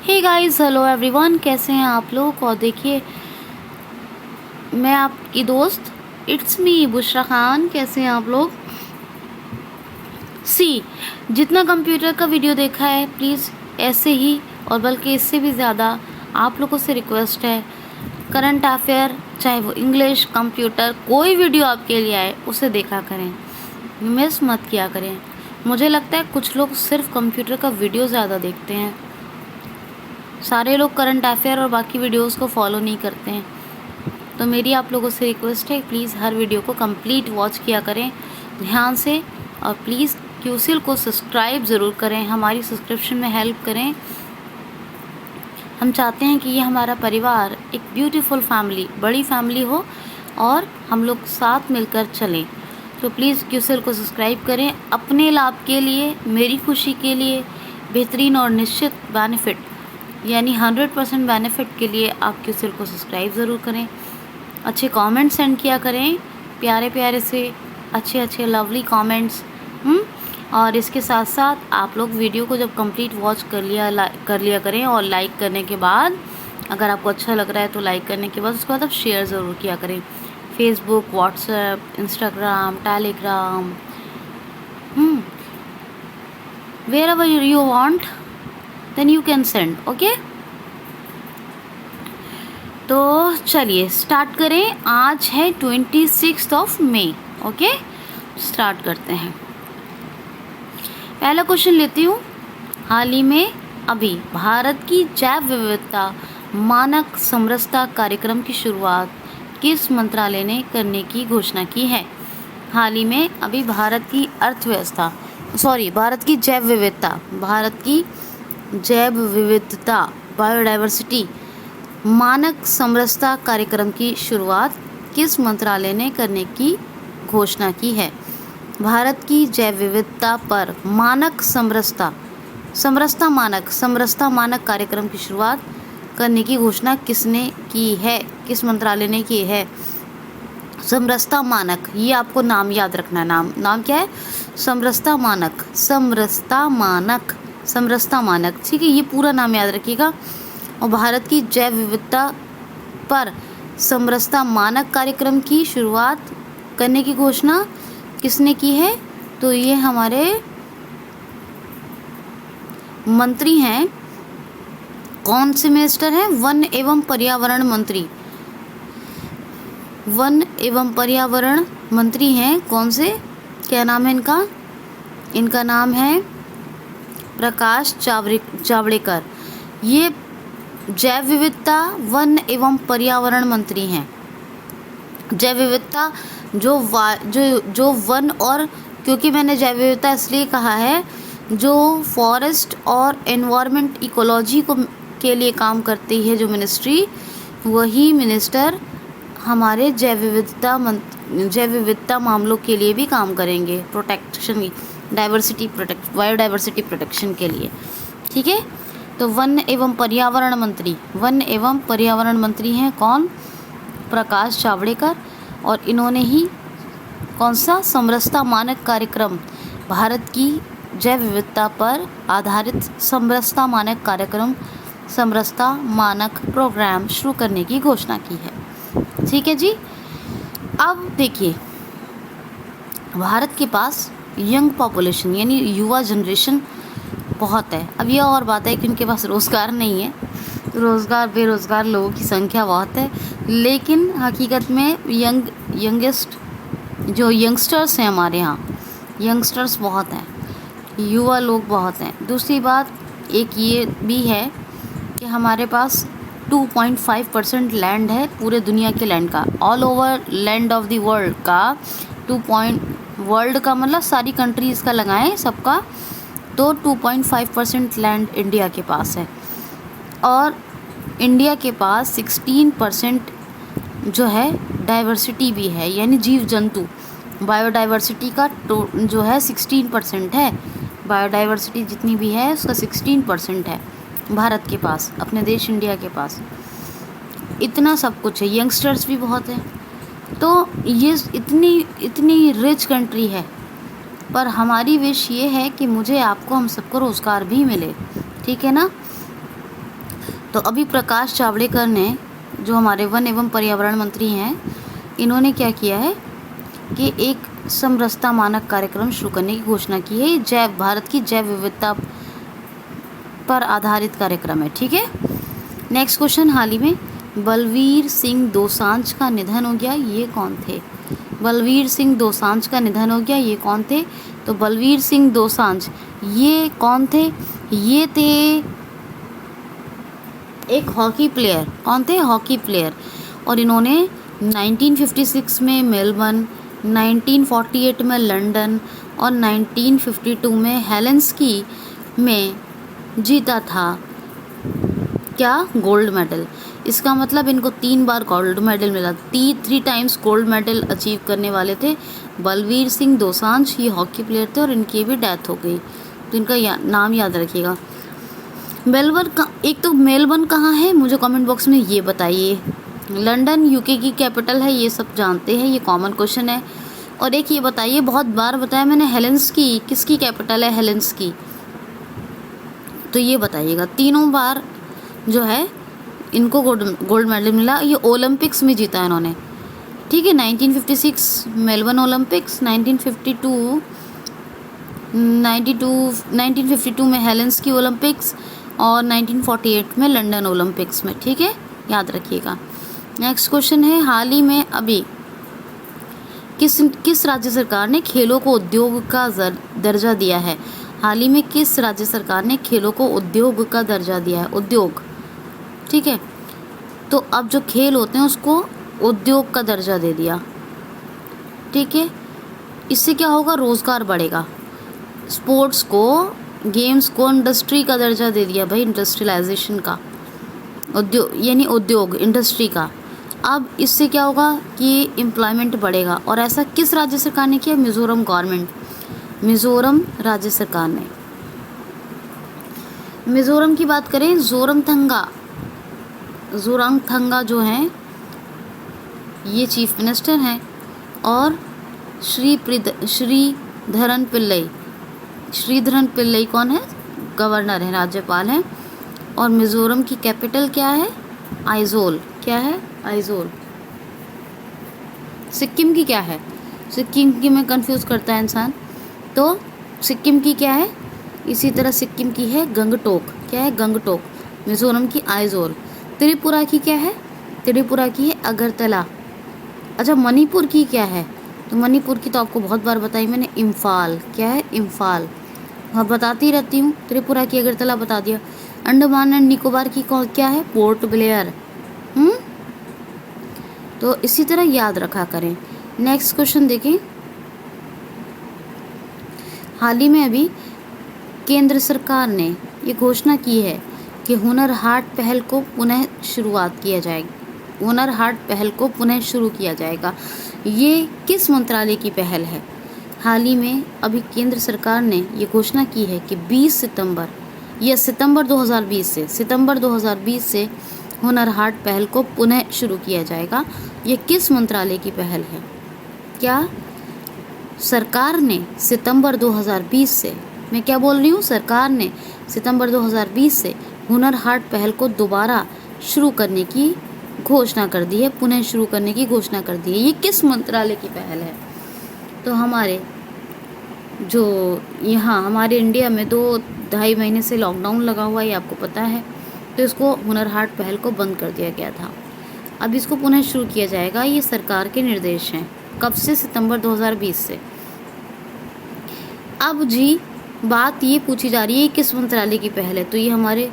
Hey guys, hello everyone, कैसे हैं आप लोग। और देखिए, मैं आपकी दोस्त इट्स मी बुशरा खान। कैसे हैं आप लोग। सी, जितना कंप्यूटर का वीडियो देखा है, प्लीज़ ऐसे ही और बल्कि इससे भी ज़्यादा आप लोगों से रिक्वेस्ट है, करंट अफेयर चाहे वो इंग्लिश, कंप्यूटर, कोई वीडियो आपके लिए आए उसे देखा करें, मिस मत किया करें। मुझे लगता है कुछ लोग सिर्फ कंप्यूटर का वीडियो ज़्यादा देखते हैं, सारे लोग करंट अफेयर और बाकी वीडियोस को फॉलो नहीं करते हैं। तो मेरी आप लोगों से रिक्वेस्ट है, प्लीज़ हर वीडियो को कंप्लीट वॉच किया करें ध्यान से, और प्लीज़ क्यूसिल को सब्सक्राइब ज़रूर करें, हमारी सब्सक्रिप्शन में हेल्प करें। हम चाहते हैं कि ये हमारा परिवार एक ब्यूटीफुल फैमिली, बड़ी फैमिली हो और हम लोग साथ मिलकर चलें। तो प्लीज़ क्यूसिल को सब्सक्राइब करें अपने लाभ के लिए, मेरी खुशी के लिए, बेहतरीन और निश्चित बेनिफिट यानी 100% बेनिफिट के लिए आप क्यूसिल को सब्सक्राइब ज़रूर करें। अच्छे कमेंट सेंड किया करें, प्यारे प्यारे से अच्छे लवली कमेंट्स। और इसके साथ साथ आप लोग वीडियो को जब कंप्लीट वॉच कर लिया करें, और लाइक करने के बाद, अगर आपको अच्छा लग रहा है तो लाइक करने के बाद उसके बाद आप शेयर ज़रूर किया करें। Facebook, WhatsApp, Instagram, Telegram, wherever you want, then you can send, okay? तो चलिए स्टार्ट करें। आज है 26 मई, ओके। स्टार्ट करते हैं। पहला क्वेश्चन लेती हूँ। हाल ही में अभी भारत की जैव विविधता मानक समरसता कार्यक्रम की शुरुआत किस मंत्रालय ने करने की घोषणा की है। हाल ही में अभी भारत की जैव विविधता बायोडाइवर्सिटी मानक समरसता कार्यक्रम की शुरुआत किस मंत्रालय ने करने की घोषणा की है। भारत की जैव विविधता पर मानक समरसता मानक कार्यक्रम की शुरुआत करने की घोषणा किसने की है, किस मंत्रालय ने की है। समरसता मानक, ये आपको नाम याद रखना है। नाम क्या है? समरसता मानक, ठीक है, ये पूरा नाम याद रखिएगा। और भारत की जैव विविधता पर समरसता मानक कार्यक्रम की शुरुआत करने की घोषणा किसने की है? तो ये हमारे मंत्री हैं। कौन से मिनिस्टर हैं? वन एवं पर्यावरण मंत्री हैं। कौन से? क्या नाम है इनका? इनका नाम है प्रकाश जावड़ेकर। ये जैव विविधता, वन एवं पर्यावरण मंत्री हैं। जैव विविधता जो वन, और क्योंकि मैंने जैव विविधता इसलिए कहा है, जो फॉरेस्ट और एनवायरनमेंट इकोलॉजी के लिए काम करती है जो मिनिस्ट्री, वही मिनिस्टर हमारे जैव विविधता मामलों के लिए भी काम करेंगे, प्रोटेक्शन, बायोडाइवर्सिटी प्रोटेक्शन के लिए, ठीक है। तो वन एवं पर्यावरण मंत्री हैं कौन? प्रकाश जावड़ेकर। और इन्होंने ही कौन सा समरसता मानक कार्यक्रम, भारत की जैव विविधता पर आधारित समरसता मानक प्रोग्राम शुरू करने की घोषणा की है, ठीक है जी। अब देखिए, भारत के पास यंग पॉपुलेशन यानी युवा जनरेशन बहुत है। अब यह और बात है कि उनके पास रोज़गार नहीं है, बेरोज़गार लोगों की संख्या बहुत है, लेकिन हकीकत में यंगस्टर्स हैं हमारे यहाँ, यंगस्टर्स बहुत हैं, युवा लोग बहुत हैं। दूसरी बात एक ये भी है कि हमारे पास 2.5% लैंड है पूरे दुनिया के लैंड का, all over land of the world का। वर्ल्ड का मतलब सारी कंट्रीज़ का लगाएं सबका, तो 2.5% लैंड इंडिया के पास है। और इंडिया के पास 16% जो है डाइवर्सिटी भी है, यानी जीव जंतु, बायोडाइवर्सिटी का जो है 16% है। बायोडाइवर्सिटी जितनी भी है उसका 16% है भारत के पास, अपने देश इंडिया के पास। इतना सब कुछ है, यंगस्टर्स भी बहुत हैं। तो ये इतनी रिच कंट्री है, पर हमारी विश ये है कि मुझे, आपको, हम सबको रोज़गार भी मिले, ठीक है ना। तो अभी प्रकाश जावड़ेकर ने, जो हमारे वन एवं पर्यावरण मंत्री हैं, इन्होंने क्या किया है कि एक समरसता मानक कार्यक्रम शुरू करने की घोषणा की है। जैव भारत की जैव विविधता पर आधारित कार्यक्रम है। ठीक है, नेक्स्ट क्वेश्चन, हाल ही में बलवीर सिंह दोसांझ का निधन हो गया, ये कौन थे? बलवीर सिंह दोसांझ का निधन हो गया, ये कौन थे? तो बलवीर सिंह दोसांझ ये कौन थे? ये थे एक हॉकी प्लेयर। कौन थे? Hockey player. और इन्होंने 1956 में मेलबर्न, 1948 में लंदन और 1952 में हेलेंस्की में जीता था क्या? Gold medal. इसका मतलब इनको 3 बार गोल्ड मेडल मिला। 3 टाइम्स गोल्ड मेडल अचीव करने वाले थे बलवीर सिंह दोसांझ। ये हॉकी प्लेयर थे और इनकी भी डेथ हो गई, तो इनका नाम याद रखिएगा। मेलबर्न का, एक तो मेलबर्न कहाँ है मुझे कमेंट बॉक्स में ये बताइए। लंदन यूके की कैपिटल है, ये सब जानते हैं, ये कॉमन क्वेश्चन है। और एक ये बताइए, बहुत बार बताया मैंने, हेलेंस्की किसकी कैपिटल है? हेलेंस्की, तो ये बताइएगा। तीनों बार जो है इनको गोल्ड मेडल मिला। ये ओलंपिक्स में जीता है इन्होंने। ठीक है, 1956 मेलबर्न ओलंपिक्स, 1952 में हेलेंस्की ओलंपिक्स और 1948 में लंदन ओलंपिक्स में। ठीक है, याद रखिएगा। नेक्स्ट क्वेश्चन है, हाल ही में अभी किस राज्य सरकार ने खेलों को उद्योग का दर्जा दिया है? हाल ही में किस राज्य सरकार ने खेलों को उद्योग का दर्जा दिया है? उद्योग, ठीक है, तो अब जो खेल होते हैं उसको उद्योग का दर्जा दे दिया। ठीक है, इससे क्या होगा? रोज़गार बढ़ेगा। स्पोर्ट्स को, गेम्स को इंडस्ट्री का दर्जा दे दिया भाई, इंडस्ट्रियलाइजेशन का, उद्योग यानी उद्योग, इंडस्ट्री का। अब इससे क्या होगा कि एम्प्लॉयमेंट बढ़ेगा। और ऐसा किस राज्य सरकार ने किया? मिज़ोरम गवर्नमेंट, मिज़ोरम राज्य सरकार ने। मिज़ोरम की बात करें, जोरामथंगा जो हैं ये चीफ मिनिस्टर हैं, और श्रीधरन पिल्लई कौन है? गवर्नर हैं, राज्यपाल हैं। और मिज़ोरम की कैपिटल क्या है? आइजोल। क्या है? आइजोल। सिक्किम की क्या है? सिक्किम की में कंफ्यूज करता है इंसान, तो सिक्किम की क्या है? इसी तरह सिक्किम की है गंगटोक। क्या है? गंगटोक। मिज़ोरम की आइजोल। त्रिपुरा की क्या है? त्रिपुरा की है अगरतला। अच्छा, मणिपुर की क्या है? तो मणिपुर की तो आपको बहुत बार बताई मैंने, इम्फाल। क्या है? इम्फाल। और बताती रहती हूँ, त्रिपुरा की अगरतला बता दिया। अंडमान एंड निकोबार की क्या है? Port Blair. तो इसी तरह याद रखा करें। नेक्स्ट क्वेश्चन देखें, हाल ही में अभी केंद्र सरकार ने ये घोषणा की है कि हुनर हाट पहल को पुनः शुरू किया जाएगा। ये किस मंत्रालय की पहल है? हाल ही में अभी केंद्र सरकार ने ये घोषणा की है कि 20 सितंबर या सितंबर 2020 से हुनर हाट पहल को पुनः शुरू किया जाएगा। ये किस मंत्रालय की पहल है? क्या सरकार ने सितंबर 2020 से, मैं क्या बोल रही हूँ, सरकार ने सितंबर 2020 से हुनर हाट पहल को दोबारा शुरू करने की घोषणा कर दी है, पुनः शुरू करने की घोषणा कर दी है। ये किस मंत्रालय की पहल है? तो हमारे जो यहाँ हमारे इंडिया में 2-2.5 महीने से लॉकडाउन लगा हुआ है, ये आपको पता है, तो इसको हुनर हाट पहल को बंद कर दिया गया था। अब इसको पुनः शुरू किया जाएगा। ये सरकार के निर्देश हैं। कब से? सितंबर 2020 से। अब जी बात ये पूछी जा रही है किस मंत्रालय की पहल है, तो ये हमारे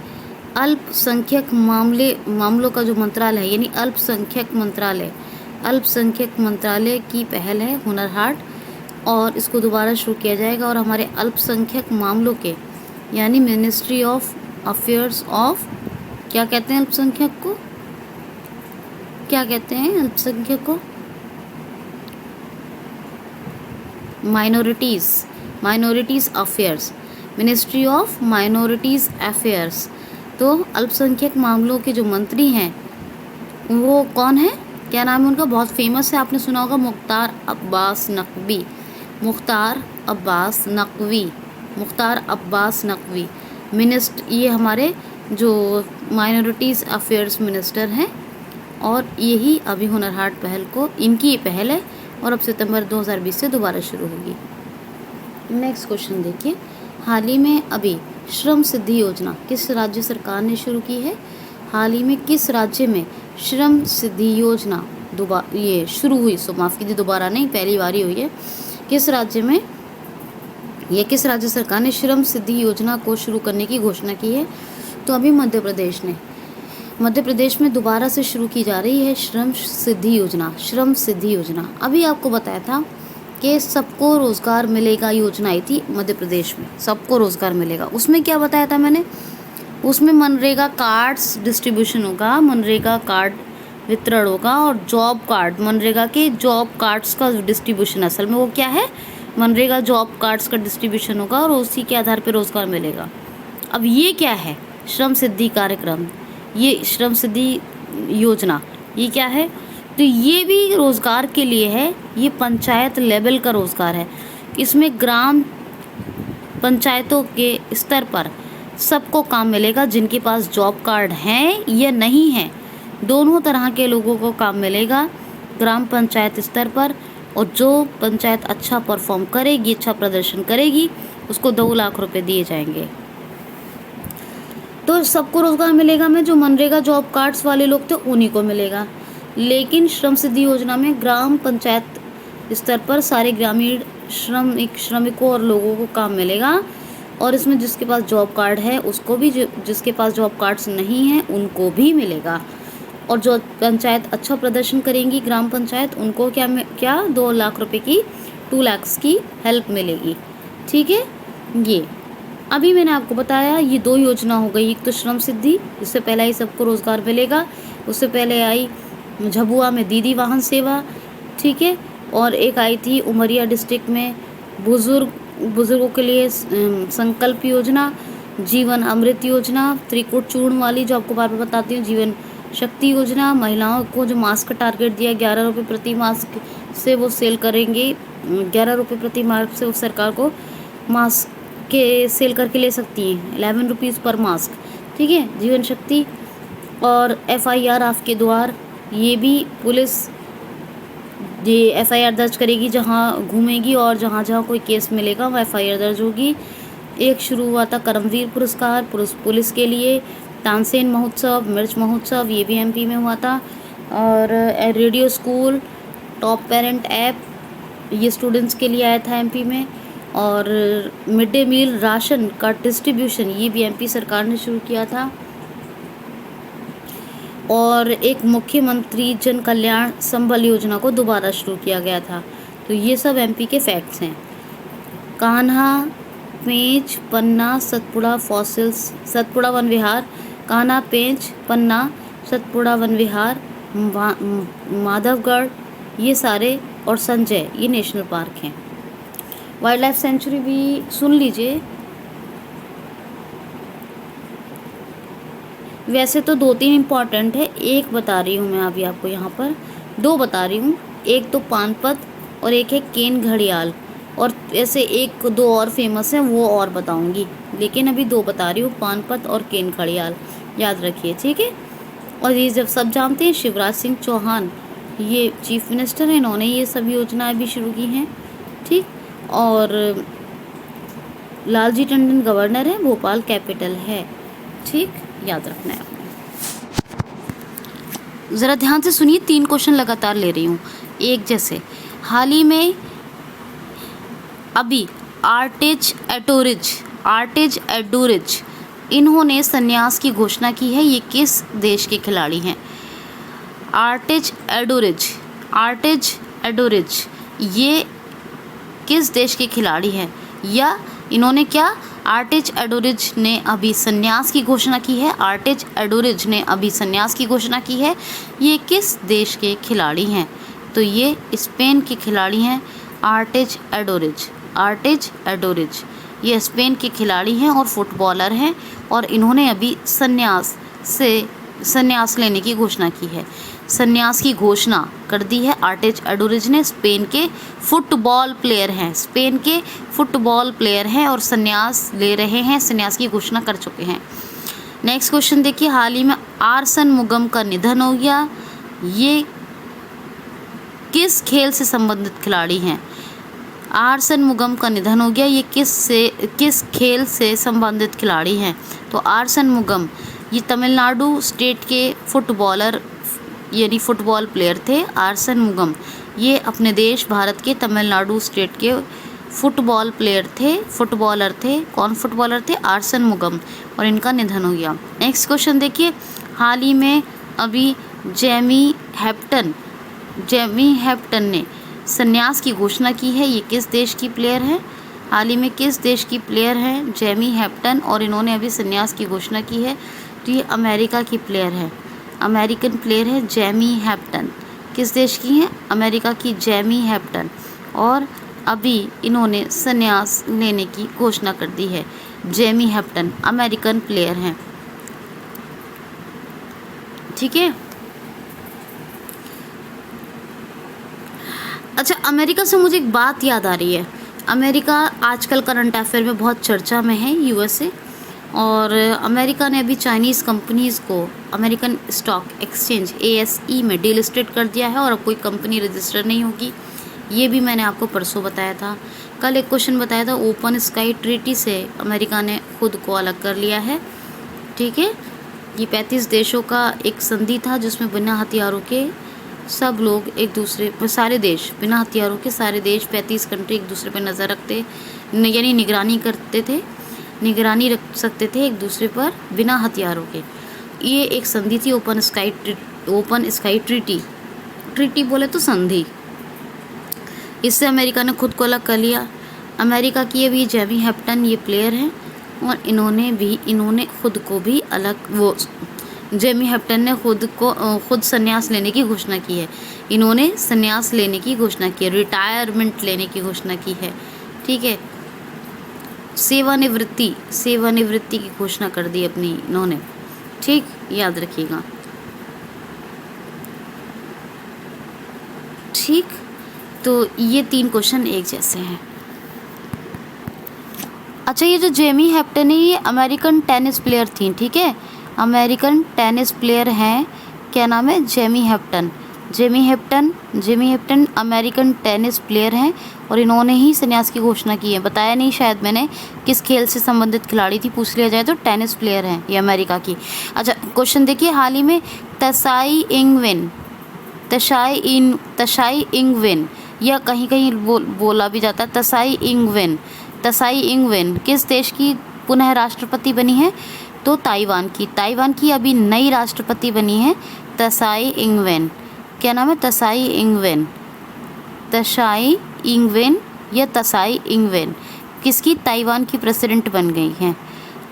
अल्पसंख्यक मामलों का जो मंत्रालय है, यानी अल्पसंख्यक मंत्रालय की पहल है हुनर हाट, और इसको दोबारा शुरू किया जाएगा। और हमारे अल्पसंख्यक मामलों के, यानी मिनिस्ट्री ऑफ अफेयर्स ऑफ, क्या कहते हैं अल्पसंख्यक को? क्या कहते हैं अल्पसंख्यक को? Minorities affairs, ministry of minorities affairs. तो अल्पसंख्यक मामलों के जो मंत्री हैं वो कौन है? क्या नाम है उनका? बहुत फेमस है, आपने सुना होगा, मुख्तार अब्बास नकवी। ये हमारे जो माइनॉरिटीज़ अफेयर्स मिनिस्टर हैं, और यही अभी हुनर हाट पहल को, इनकी ये पहल है और अब सितंबर 2020 से दोबारा शुरू होगी। नेक्स्ट क्वेश्चन देखिए, हाल ही में अभी श्रम सिद्धि योजना किस राज्य सरकार ने शुरू की है? हाल ही में किस राज्य में श्रम सिद्धि योजना ये शुरू हुई? सो माफ़ कीजिए, दोबारा नहीं, पहली बार ही हुई है। किस राज्य में, ये किस राज्य सरकार ने श्रम सिद्धि योजना को शुरू करने की घोषणा की है? तो अभी मध्य प्रदेश ने, मध्य प्रदेश में दोबारा से शुरू की जा रही है श्रम सिद्धि योजना। श्रम सिद्धि योजना अभी आपको बताया था कि सबको रोज़गार मिलेगा योजना आई थी मध्य प्रदेश में, सबको रोज़गार मिलेगा। उसमें क्या बताया था मैंने? उसमें मनरेगा कार्ड्स डिस्ट्रीब्यूशन होगा, मनरेगा कार्ड वितरण होगा, और जॉब कार्ड, मनरेगा के जॉब कार्ड्स का डिस्ट्रीब्यूशन, असल में वो क्या है, मनरेगा जॉब कार्ड्स का डिस्ट्रीब्यूशन होगा और उसी के आधार पर रोज़गार मिलेगा। अब ये क्या है? श्रम सिद्धि कार्यक्रम, ये श्रम सिद्धि योजना, ये क्या है? तो ये भी रोज़गार के लिए है, ये पंचायत लेवल का रोज़गार है। इसमें ग्राम पंचायतों के स्तर पर सबको काम मिलेगा, जिनके पास जॉब कार्ड हैं या नहीं हैं, दोनों तरह के लोगों को काम मिलेगा ग्राम पंचायत स्तर पर। और जो पंचायत अच्छा परफॉर्म करेगी, अच्छा प्रदर्शन करेगी, उसको 2 लाख रुपए दिए जाएंगे। तो सबको रोज़गार मिलेगा में जो मनरेगा जॉब कार्ड्स वाले लोग थे उन्हीं को मिलेगा। लेकिन श्रम सिद्धि योजना में ग्राम पंचायत स्तर पर सारे ग्रामीण श्रमिकों और लोगों को काम मिलेगा, और इसमें जिसके पास जॉब कार्ड है उसको भी, जिसके पास जॉब कार्ड्स नहीं हैं उनको भी मिलेगा। और जो पंचायत अच्छा प्रदर्शन करेंगी, ग्राम पंचायत, उनको क्या 2 लाख रुपए की, 2 lakhs की हेल्प मिलेगी। ठीक है, ये अभी मैंने आपको बताया ये 2 योजना हो गई। एक तो श्रम सिद्धि, इससे पहले ही सबको रोज़गार मिलेगा, उससे पहले आई झाबुआ में दीदी वाहन सेवा, ठीक है, और एक आई थी उमरिया डिस्ट्रिक्ट में बुजुर्गों के लिए संकल्प योजना, जीवन अमृत योजना, त्रिकुट चूर्ण वाली जो आपको बार बार बताती हूँ, जीवन शक्ति योजना। महिलाओं को जो मास्क का टारगेट दिया 11 रुपये प्रति मास्क से वो सेल करेंगे, 11 रुपये प्रति मास्क से वो सरकार को मास्क के सेल करके ले सकती हैं, 11 रुपीज़ पर मास्क। ठीक है, जीवन शक्ति। और FIR आपके द्वार, ये भी पुलिस ये FIR दर्ज करेगी जहाँ घूमेगी, और जहाँ जहाँ कोई केस मिलेगा वहाँ FIR दर्ज होगी। एक शुरू हुआ था करमवीर पुरस्कार पुलिस के लिए, तानसेन महोत्सव, मिर्च महोत्सव, ये भी MP में हुआ था। और radio school top parent app, ये स्टूडेंट्स के लिए आया था MP में। और मिड डे मील राशन का डिस्ट्रीब्यूशन, ये भी MP सरकार ने शुरू किया था। और एक मुख्यमंत्री जन कल्याण संबल योजना को दोबारा शुरू किया गया था। तो ये सब MP के फैक्ट्स हैं। कान्हा, पेंच, पन्ना, सतपुड़ा फॉसिल्स, सतपुड़ा वन विहार, कान्हा, पेंच, पन्ना, सतपुड़ा वन विहार, माधवगढ़, ये सारे, और संजय, ये नेशनल पार्क हैं। वाइल्ड लाइफ सेंचुरी भी सुन लीजिए। वैसे तो 2-3 इम्पॉर्टेंट है, एक बता रही हूँ मैं अभी आपको, यहाँ पर 2 बता रही हूँ। एक तो पानपत और एक है केन घड़ियाल, और ऐसे 1-2 और फेमस हैं, वो और बताऊँगी, लेकिन अभी 2 बता रही हूँ, पानपत और केन घड़ियाल, याद रखिए। ठीक है, और ये जब सब जानते हैं, शिवराज सिंह चौहान ये चीफ मिनिस्टर हैं, इन्होंने ये सब योजनाएँ भी शुरू की हैं। ठीक, और लालजी टंडन गवर्नर है, भोपाल कैपिटल है। ठीक, याद रखना है आपने। ज़रा ध्यान से सुनिए, 3 क्वेश्चन लगातार ले रही हूँ एक जैसे। हाल ही में अभी आर्टेज एडोरिच इन्होंने संन्यास की घोषणा की है। ये किस देश के खिलाड़ी हैं? आर्टेज एडोरिच ये किस देश के खिलाड़ी हैं? या इन्होंने क्या, आर्टेज एडोरिच ने अभी संन्यास की घोषणा की है। आर्टेज एडोरिच ने अभी संन्यास की घोषणा की है। ये किस देश के खिलाड़ी हैं? तो ये स्पेन के खिलाड़ी हैं, आर्टेज एडोरिच ये स्पेन के खिलाड़ी हैं और फुटबॉलर हैं, और इन्होंने अभी संन्यास लेने की घोषणा की है। संन्यास की घोषणा कर दी है आर्टेज एडोरिच ने। स्पेन के फुटबॉल प्लेयर हैं और संन्यास ले रहे हैं, संन्यास की घोषणा कर चुके हैं। नेक्स्ट क्वेश्चन देखिए, हाल ही में आर्सन मुगम का निधन हो गया, ये किस खेल से संबंधित खिलाड़ी हैं? आर्सन मुगम का निधन हो गया, ये किस खेल से संबंधित खिलाड़ी हैं? तो आर्सन मुगम ये तमिलनाडु स्टेट के फुटबॉलर यानी फुटबॉल प्लेयर थे। आर्सन मुगम ये अपने देश भारत के तमिलनाडु स्टेट के फुटबॉलर थे। कौन फुटबॉलर थे? आर्सन मुगम, और इनका निधन हो गया। नेक्स्ट क्वेश्चन देखिए, हाल ही में अभी जेमी हैप्टन ने संन्यास की घोषणा की है, ये किस देश की प्लेयर है? हाल ही में किस देश की प्लेयर हैं? जेमी हैप्टन, और इन्होंने अभी संन्यास की घोषणा की है। तो ये अमेरिका की प्लेयर है, अमेरिकन प्लेयर है जेमी हैप्टन। किस देश की हैं? अमेरिका की जेमी हैप्टन, और अभी इन्होंने संन्यास लेने की घोषणा कर दी है। जेमी हैप्टन अमेरिकन प्लेयर हैं, ठीक है। अच्छा, अमेरिका से मुझे एक बात याद आ रही है। अमेरिका आजकल करंट अफेयर में बहुत चर्चा में है, यूएसए, और अमेरिका ने अभी चाइनीज़ कंपनीज़ को अमेरिकन स्टॉक एक्सचेंज ASE में डीलिस्टेड कर दिया है, और अब कोई कंपनी रजिस्टर नहीं होगी। ये भी मैंने आपको परसों बताया था। कल एक क्वेश्चन बताया था, ओपन स्काई ट्रीटी से अमेरिका ने खुद को अलग कर लिया है, ठीक है। ये 35 देशों का एक संधि था जिसमें बिना हथियारों के सब लोग एक दूसरे पर, सारे देश बिना हथियारों के, सारे देश 35 कंट्री एक दूसरे पर नज़र रखते, यानी निगरानी रख सकते थे एक दूसरे पर बिना हथियारों के। ये एक संधि थी, ओपन स्काई ट्रीटी बोले तो संधि। इससे अमेरिका ने खुद को अलग कर लिया। अमेरिका की अभी जेमी हैप्टन ये प्लेयर हैं, और इन्होंने खुद को भी अलग, जेमी हैप्टन ने खुद संन्यास लेने की घोषणा की है। इन्होंने संन्यास लेने की घोषणा की है, रिटायरमेंट लेने की घोषणा की है, ठीक है। सेवानिवृत्ति की घोषणा कर दी अपनी इन्होंने, ठीक, याद रखिएगा, ठीक। तो ये 3 क्वेश्चन एक जैसे हैं। अच्छा, ये जो जेमी हैप्टन है ये अमेरिकन टेनिस प्लेयर थी, ठीक है। अमेरिकन टेनिस प्लेयर हैं, क्या नाम है? Jamie Hampton American tennis player हैं, और इन्होंने ही संन्यास की घोषणा की है। बताया नहीं शायद मैंने किस खेल से संबंधित खिलाड़ी थी, पूछ लिया जाए तो टेनिस प्लेयर हैं ये अमेरिका की। अच्छा, क्वेश्चन देखिए, हाल ही में तसाई इंगवेन या कहीं कहीं बोला भी जाता है तसाई इंगवेन किस देश की पुनः राष्ट्रपति बनी है? तो ताइवान की अभी नई राष्ट्रपति बनी है तसाई इंगवेन। क्या नाम है? तसाई इंगवेन किसकी? ताइवान की प्रेसिडेंट बन गई हैं।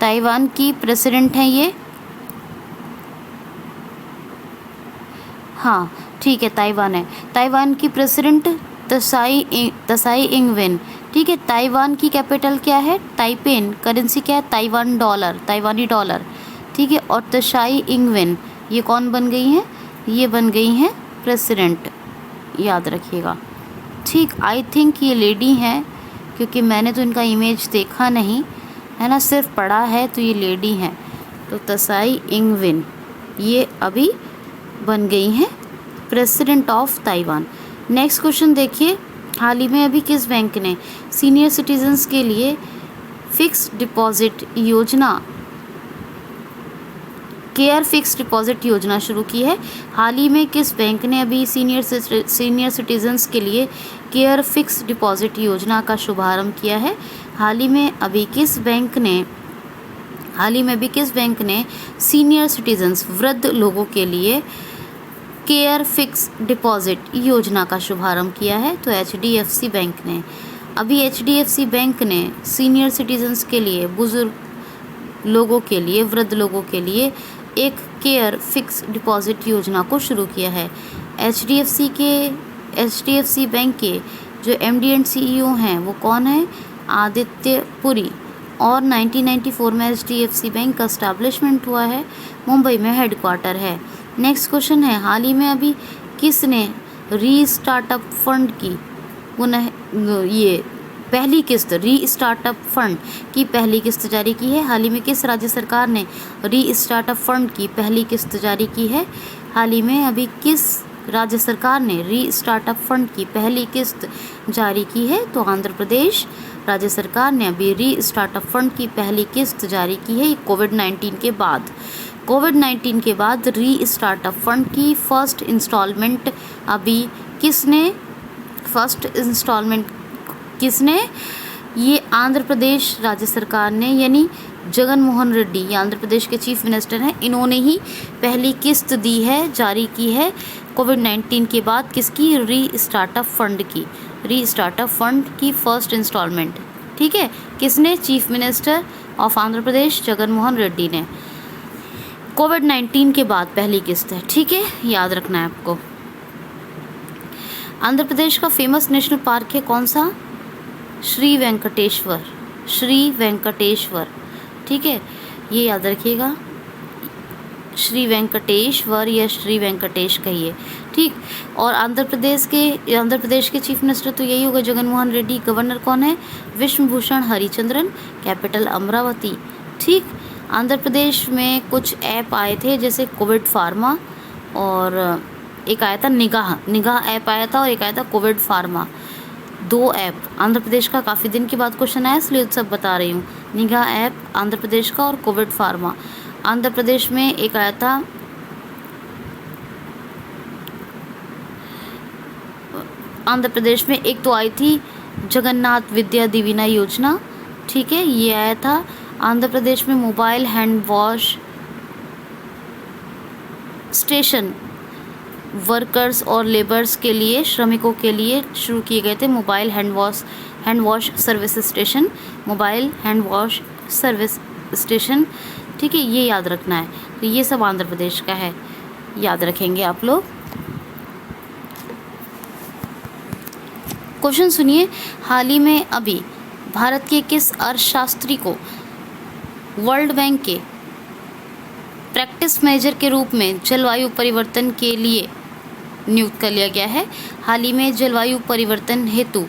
ताइवान की प्रेसिडेंट हैं ये, हाँ ठीक है, ताइवान की प्रेसिडेंट तसाई इंगवेन, ठीक है। ताइवान की कैपिटल क्या है? ताइपेन। करेंसी क्या है? ताइवानी डॉलर, ठीक है। और तसाई इंगवेन ये कौन बन गई हैं? ये बन गई हैं प्रेसिडेंट, याद रखिएगा, ठीक। आई थिंक ये लेडी हैं, क्योंकि मैंने तो इनका इमेज देखा नहीं है ना, सिर्फ पढ़ा है, तो ये लेडी हैं। तो तसाई इंगवेन ये अभी बन गई हैं president of Taiwan. Next question देखिए, हाल ही में अभी किस बैंक ने सीनियर सिटीजन्स के लिए फिक्स डिपॉजिट योजना, केयर फिक्स डिपॉजिट योजना शुरू की है? हाल ही में किस बैंक ने अभी सीनियर सिटीजन्स के लिए केयर फिक्स डिपॉजिट योजना का शुभारंभ किया है? हाल ही में अभी किस बैंक ने सीनियर सिटीजन्स, वृद्ध लोगों के लिए केयर फिक्स डिपॉजिट योजना का शुभारंभ किया है? तो HDFC बैंक ने। अभी HDFC बैंक ने सीनियर सिटीजन्स के लिए, बुजुर्ग लोगों के लिए, वृद्ध लोगों के लिए एक केयर फिक्स डिपॉजिट योजना को शुरू किया है। HDFC बैंक के जो MD एंड CEO हैं वो कौन है? आदित्य पुरी। और 1994 में HDFC बैंक का एस्टैब्लिशमेंट हुआ है, मुंबई में हेडक्वार्टर है। नेक्स्ट क्वेश्चन है, हाल ही में अभी किसने रीस्टार्टअप फंड की पुनः ये पहली किस्त री स्टार्टअप फंड की पहली किस्त जारी की है? हाल ही में किस राज्य सरकार ने री स्टार्टअप फंड की पहली किस्त जारी की है? हाल ही में अभी किस राज्य सरकार ने री स्टार्टअप फंड की पहली किस्त जारी की है? तो आंध्र प्रदेश राज्य सरकार ने अभी री स्टार्टअप फंड की पहली किस्त जारी की है कोविड-19 के बाद। कोविड-19 के बाद री स्टार्टअप फंड की फर्स्ट इंस्टॉलमेंट अभी किसने ये आंध्र प्रदेश राज्य सरकार ने, यानी जगन मोहन रेड्डी, ये आंध्र प्रदेश के चीफ मिनिस्टर हैं, इन्होंने ही पहली किस्त दी है, जारी की है कोविड-19 के बाद। किसकी? री स्टार्टअप फंड की फर्स्ट इंस्टॉलमेंट। ठीक है, किसने? Chief minister of Andhra Pradesh Jagan Mohan Reddy ने। कोविड-19 के बाद पहली किस्त है। ठीक है, याद रखना है आपको। आंध्र प्रदेश का फेमस नेशनल पार्क है कौन सा? श्री वेंकटेश्वर। ठीक है, ये याद रखिएगा, श्री वेंकटेश्वर या श्री वेंकटेश कहिए। ठीक, और आंध्र प्रदेश के चीफ मिनिस्टर तो यही होगा, जगन मोहन रेड्डी। गवर्नर कौन है? विष्णुभूषण हरिचंद्रन। कैपिटल अमरावती। ठीक, आंध्र प्रदेश में कुछ ऐप आए थे, जैसे कोविड फार्मा, और एक आया था निगाह ऐप आया था, और एक आया था Covid pharma. 2 app Andhra Pradesh का काफ़ी दिन के बाद क्वेश्चन आया, इसलिए सब बता रही हूँ। निगाह ऐप आंध्र प्रदेश का और कोविड फार्मा। आंध्र प्रदेश में एक आया था आंध्र प्रदेश में एक तो आई थी जगन्नाथ विद्या दिवीना योजना। ठीक है, ये आया था। आंध्र प्रदेश में mobile hand wash station workers और लेबर्स के लिए, श्रमिकों के लिए शुरू किए गए थे mobile hand wash service station, mobile hand wash service station. ठीक है, ये याद रखना है। तो ये सब आंध्र प्रदेश का है, याद रखेंगे आप लोग। क्वेश्चन सुनिए, हाल ही में अभी भारत के किस अर्थशास्त्री को वर्ल्ड बैंक के प्रैक्टिस मैनेजर के रूप में जलवायु परिवर्तन के लिए नियुक्त कर लिया गया है? हाल ही में जलवायु परिवर्तन हेतु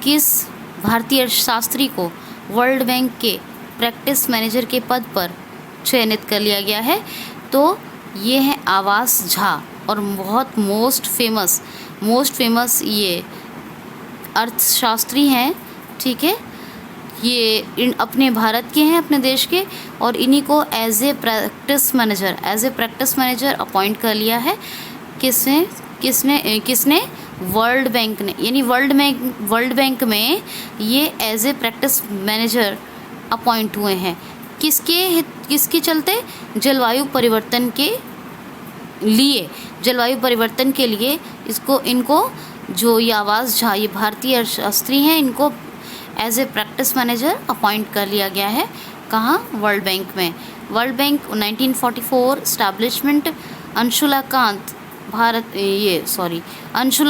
किस भारतीय अर्थशास्त्री को वर्ल्ड बैंक के प्रैक्टिस मैनेजर के पद पर चयनित कर लिया गया है? तो ये है आवास झा, और बहुत मोस्ट फेमस ये अर्थशास्त्री हैं। ठीक है, ये अपने भारत के हैं, अपने देश के, और इन्हीं को as a practice manager appoint कर लिया है। किसने? वर्ल्ड बैंक ने, यानी वर्ल्ड बैंक में ये as a practice manager appoint हुए हैं। किसके चलते? जलवायु परिवर्तन के लिए इनको जो ये आवास झा, ये भारतीय अर्थशास्त्री हैं, इनको as a practice manager appoint कर लिया गया है। कहाँ? वर्ल्ड बैंक में। World Bank 1944 establishment. Anshula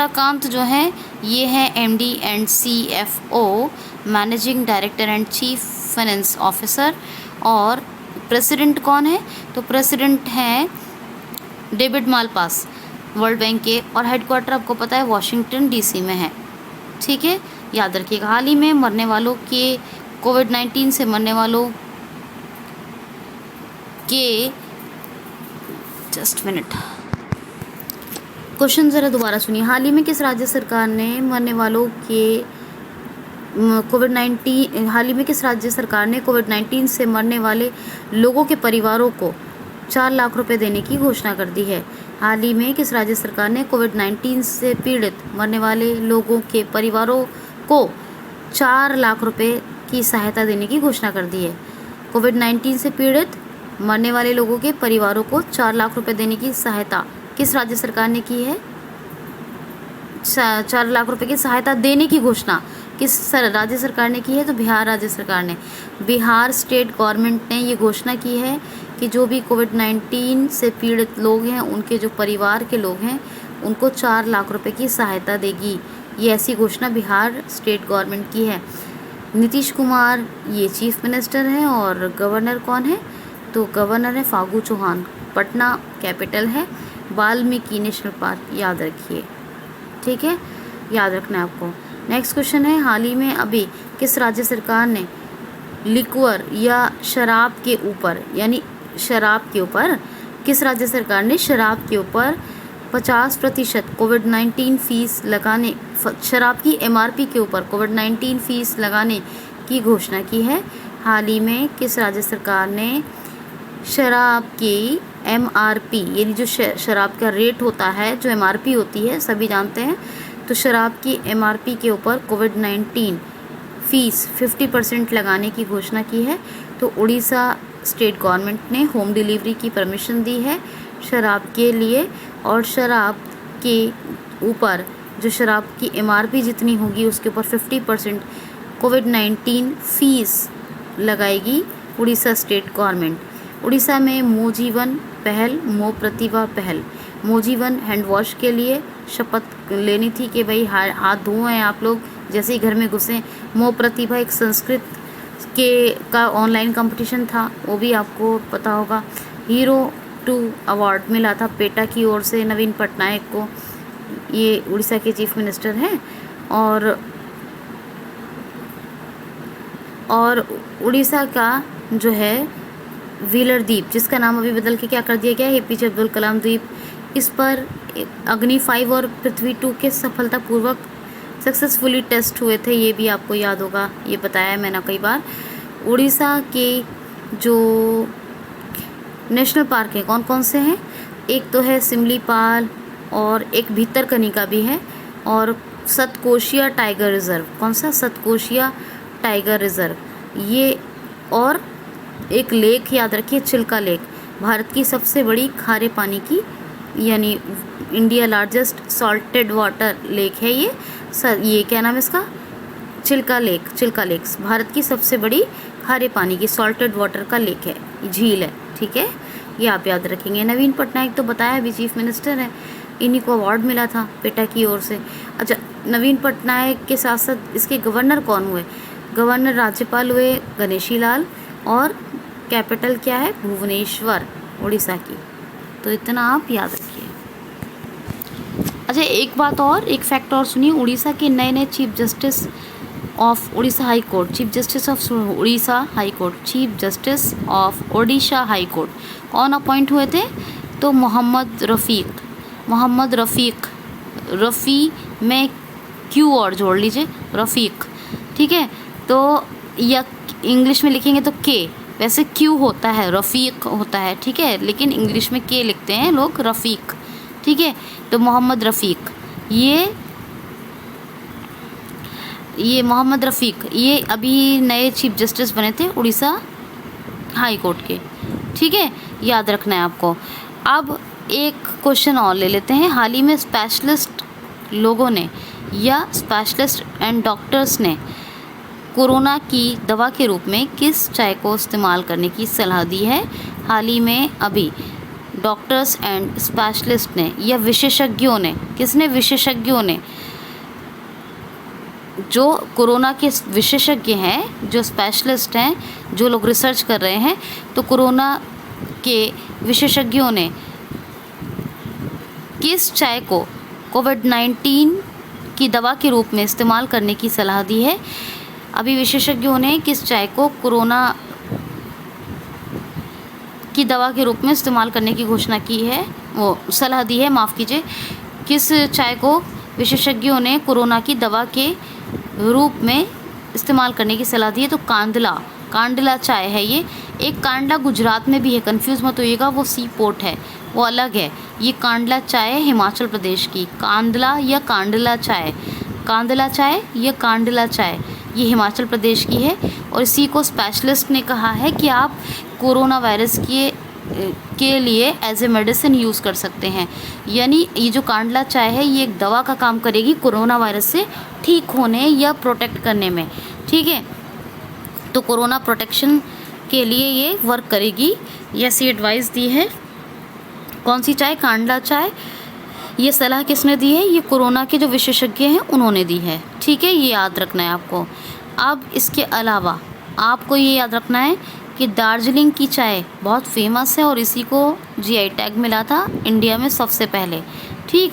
Kant जो है, ये है MD and CFO, managing director and chief finance officer. और प्रेसिडेंट कौन है? तो प्रेसिडेंट हैं डेविड मालपास, वर्ल्ड बैंक के, और हेडक्वार्टर आपको पता है वाशिंगटन DC में है। ठीक है, याद रखिएगा। हाल ही में मरने वालों के कोविड-19 से मरने वालों के जस्ट मिनट, क्वेश्चन ज़रा दोबारा सुनिए। हाल ही में किस राज्य सरकार ने मरने वालों के कोविड-19 से मरने वाले लोगों के परिवारों को 4 लाख रुपए देने की घोषणा कर दी है? हाल ही में किस राज्य सरकार ने कोविड-19 से पीड़ित मरने वाले लोगों के परिवारों को 4 लाख रुपए की सहायता देने की घोषणा कर दी है? कोविड-19 से पीड़ित मरने वाले लोगों के परिवारों को 4 लाख रुपए देने की सहायता किस राज्य सरकार ने की है? 4 लाख रुपए की सहायता देने की घोषणा किस राज्य सरकार ने की है? तो बिहार राज्य सरकार ने, बिहार स्टेट गवर्नमेंट ने ये घोषणा की है कि जो भी कोविड-19 से पीड़ित लोग हैं, उनके जो परिवार के लोग हैं, उनको 4 लाख रुपए की सहायता देगी। ये ऐसी घोषणा बिहार स्टेट गवर्नमेंट की है। नीतीश कुमार ये चीफ मिनिस्टर हैं, और गवर्नर कौन है? तो गवर्नर है फागू चौहान। पटना कैपिटल है। वाल्मीकि नेशनल पार्क, याद रखिए। ठीक है, याद रखना है आपको। नेक्स्ट क्वेश्चन है, हाल ही में अभी किस राज्य सरकार ने लिक्वर या शराब के ऊपर, यानी शराब के ऊपर, किस राज्य सरकार ने शराब के ऊपर 50% कोविड-19 फीस लगाने, शराब की MRP के ऊपर कोविड-19 फीस लगाने की घोषणा की है? हाल ही में किस राज्य सरकार ने शराब की MRP, यानी जो शराब का रेट होता है, जो MRP होती है, सभी जानते हैं, तो शराब की MRP के ऊपर कोविड-19 फीस 50% लगाने की घोषणा की है? तो उड़ीसा स्टेट गवर्नमेंट ने होम डिलीवरी की परमिशन दी है शराब के लिए, और शराब के ऊपर जो शराब की MRP जितनी होगी उसके ऊपर 50% कोविड-19 फीस लगाएगी उड़ीसा स्टेट गवर्नमेंट। उड़ीसा में मो जीवन पहल, मो प्रतिभा पहल। मो जीवन हैंड वॉश के लिए शपथ लेनी थी कि भाई हाथ धोएं आप लोग जैसे ही घर में घुसें। मो प्रतिभा एक संस्कृत के का ऑनलाइन कंपटीशन था, वो भी आपको पता होगा। हीरो 2 अवार्ड मिला था पेटा की ओर से नवीन पटनायक को, ये उड़ीसा के चीफ मिनिस्टर हैं। और उड़ीसा का जो है व्हीलर द्वीप, जिसका नाम अभी बदल के क्या कर दिया गया है, APJ अब्दुल कलाम द्वीप, इस पर अग्नि 5 और पृथ्वी 2 के सफलतापूर्वक सक्सेसफुली टेस्ट हुए थे, ये भी आपको याद होगा, ये बताया है मैंने कई बार। उड़ीसा के जो नेशनल पार्क हैं कौन कौन से हैं? एक तो है सिमलीपाल और एक भितरकनिका भी है, और सतकोशिया टाइगर रिजर्व। कौन सा? सतकोशिया टाइगर रिजर्व ये। और एक लेक याद रखिए, चिल्का लेक, भारत की सबसे बड़ी खारे पानी की, यानी India largest salted water lake है ये। ये क्या नाम है इसका? चिल्का लेक। चिल्का लेक्स भारत की सबसे बड़ी खारे पानी की सॉल्टेड वाटर का लेक है, झील है, ठीक है, ये आप याद रखेंगे। नवीन पटनायक तो बताया अभी चीफ मिनिस्टर है, इन्हीं को अवार्ड मिला था पेटा की ओर से। अच्छा, नवीन पटनायक के साथ साथ इसके गवर्नर कौन हुए? गवर्नर राज्यपाल हुए गणेशी लाल, और कैपिटल क्या है? भुवनेश्वर, उड़ीसा की। तो इतना आप याद रखिए। अच्छा, एक बात और, एक फैक्ट और सुनिए, उड़ीसा के नए नए chief justice of Orissa high court, chief justice of Orissa high court, chief justice of Odisha high court कौन अपॉइंट हुए थे? तो मोहम्मद रफ़ीक, रफ़ी में क्यू और जोड़ लीजिए, रफ़ीक, ठीक है। तो या इंग्लिश में लिखेंगे तो के, वैसे क्यू होता है, रफ़ीक होता है, ठीक है, लेकिन इंग्लिश में के लिखते हैं लोग, रफ़ीक, ठीक है। तो मोहम्मद रफ़ीक, ये मोहम्मद रफ़ीक ये अभी नए चीफ जस्टिस बने थे उड़ीसा हाई कोर्ट के, ठीक है, याद रखना है आपको। अब एक क्वेश्चन और ले लेते हैं। हाल ही में स्पेशलिस्ट लोगों ने या स्पेशलिस्ट एंड डॉक्टर्स ने कोरोना की दवा के रूप में किस चाय को इस्तेमाल करने की सलाह दी है? हाल ही में अभी डॉक्टर्स एंड स्पेशलिस्ट ने या विशेषज्ञों ने, किसने? विशेषज्ञों ने, जो कोरोना के विशेषज्ञ हैं, जो स्पेशलिस्ट हैं, जो लोग रिसर्च कर रहे हैं, तो कोरोना के विशेषज्ञों ने किस चाय को कोविड-19 की दवा के रूप में इस्तेमाल करने की सलाह दी है? अभी विशेषज्ञों ने किस चाय को कोरोना की दवा के रूप में इस्तेमाल करने की घोषणा की है, वो सलाह दी है, माफ़ कीजिए, किस चाय को विशेषज्ञों ने कोरोना की दवा के रूप में इस्तेमाल करने की सलाह दी है? तो कांडला चाय है ये। एक कांडला गुजरात में भी है, कंफ्यूज मत होइएगा, वो सी पोर्ट है, वो अलग है। ये कांडला चाय है हिमाचल प्रदेश की, कांडला या कांडला चाय, कांडला चाय या कांडला चाय ये हिमाचल प्रदेश की है। और इसी को स्पेशलिस्ट ने कहा है कि आप कोरोना वायरस के लिए एज ए मेडिसिन यूज़ कर सकते हैं। यानी ये जो कांडला चाय है ये एक दवा का काम करेगी कोरोना वायरस से ठीक होने या प्रोटेक्ट करने में, ठीक है। तो कोरोना प्रोटेक्शन के लिए ये वर्क करेगी, ये ऐसी एडवाइस दी है। कौन सी चाय? कांडला चाय। ये सलाह किसने दी है? ये कोरोना के जो विशेषज्ञ हैं उन्होंने दी है, ठीक है, ये याद रखना है आपको। अब इसके अलावा आपको ये याद रखना है कि दार्जिलिंग की चाय बहुत फेमस है और इसी को GI टैग मिला था इंडिया में सबसे पहले, ठीक।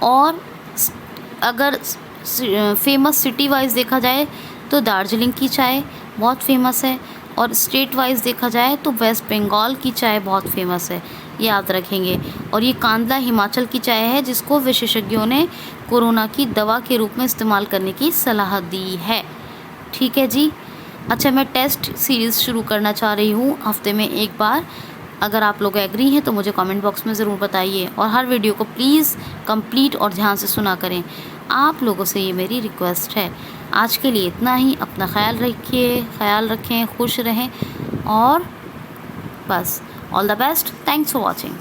और अगर फेमस सिटी वाइज देखा जाए तो दार्जिलिंग की चाय बहुत फेमस है, और स्टेट वाइज देखा जाए तो वेस्ट बंगाल की चाय बहुत फेमस है, याद रखेंगे। और ये कांदला हिमाचल की चाय है, जिसको विशेषज्ञों ने कोरोना की दवा के रूप में इस्तेमाल करने की सलाह दी है। ठीक है जी। अच्छा, मैं टेस्ट सीरीज़ शुरू करना चाह रही हूँ हफ्ते में एक बार। अगर आप लोग एग्री हैं तो मुझे कमेंट बॉक्स में ज़रूर बताइए, और हर वीडियो को प्लीज़ कंप्लीट और ध्यान से सुना करें। आप लोगों से ये मेरी रिक्वेस्ट है। आज के लिए इतना ही। अपना ख्याल रखें, खुश रहें, और बस all the best. Thanks for watching.